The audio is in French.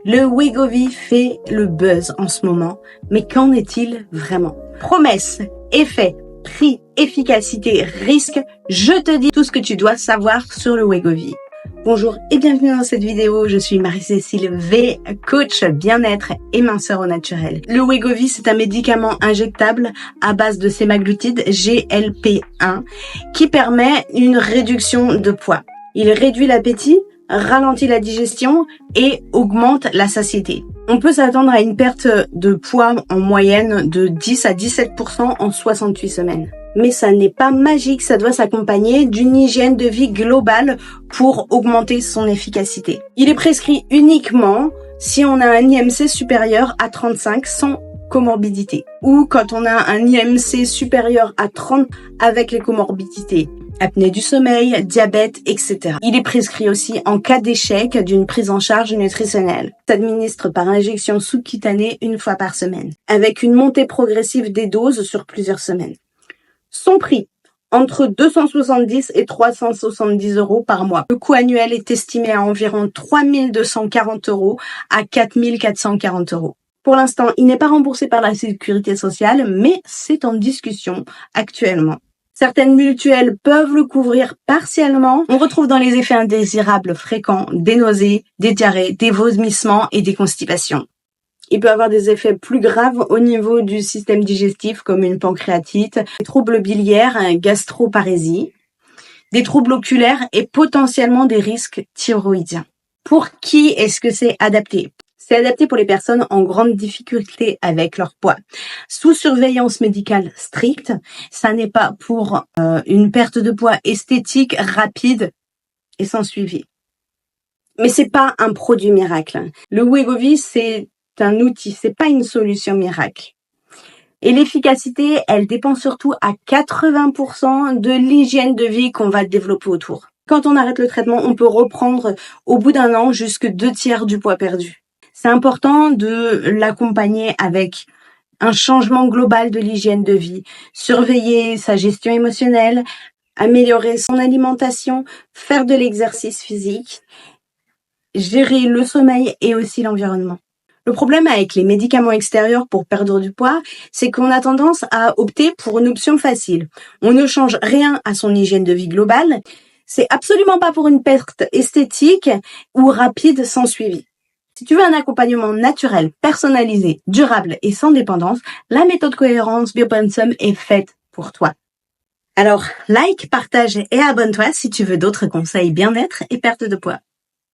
Le Wegovy fait le buzz en ce moment, mais qu'en est-il vraiment? Promesses, effets, prix, efficacité, risque, je te dis tout ce que tu dois savoir sur le Wegovy. Bonjour et bienvenue dans cette vidéo, je suis Marie-Cécile V, coach bien-être et minceur au naturel. Le Wegovy, c'est un médicament injectable à base de sémaglutide GLP-1 qui permet une réduction de poids. Il réduit l'appétit, ralentit la digestion et augmente la satiété. On peut s'attendre à une perte de poids en moyenne de 10 à 17% en 68 semaines. Mais ça n'est pas magique, ça doit s'accompagner d'une hygiène de vie globale pour augmenter son efficacité. Il est prescrit uniquement si on a un IMC supérieur à 35 sans comorbidité ou quand on a un IMC supérieur à 30 avec les comorbidités. Apnée du sommeil, diabète, etc. Il est prescrit aussi en cas d'échec d'une prise en charge nutritionnelle. S'administre par injection sous-cutanée une fois par semaine, avec une montée progressive des doses sur plusieurs semaines. Son prix, entre 270 et 370 € par mois. Le coût annuel est estimé à environ 3240 € à 4440 €. Pour l'instant, il n'est pas remboursé par la sécurité sociale, mais c'est en discussion actuellement. Certaines mutuelles peuvent le couvrir partiellement. On retrouve dans les effets indésirables fréquents des nausées, des diarrhées, des vomissements et des constipations. Il peut avoir des effets plus graves au niveau du système digestif comme une pancréatite, des troubles biliaires, gastroparésie, des troubles oculaires et potentiellement des risques thyroïdiens. Pour qui est-ce que c'est adapté ? C'est adapté pour les personnes en grande difficulté avec leur poids. Sous surveillance médicale stricte, ça n'est pas pour une perte de poids esthétique rapide et sans suivi. Mais c'est pas un produit miracle. Le Wegovy, c'est un outil, c'est pas une solution miracle. Et l'efficacité, elle dépend surtout à 80% de l'hygiène de vie qu'on va développer autour. Quand on arrête le traitement, on peut reprendre au bout d'un an jusque 2/3 du poids perdu. C'est important de l'accompagner avec un changement global de l'hygiène de vie, surveiller sa gestion émotionnelle, améliorer son alimentation, faire de l'exercice physique, gérer le sommeil et aussi l'environnement. Le problème avec les médicaments extérieurs pour perdre du poids, c'est qu'on a tendance à opter pour une option facile. On ne change rien à son hygiène de vie globale. C'est absolument pas pour une perte esthétique ou rapide sans suivi. Si tu veux un accompagnement naturel, personnalisé, durable et sans dépendance, la méthode Cohérence Biopensum est faite pour toi. Alors, like, partage et abonne-toi si tu veux d'autres conseils bien-être et perte de poids.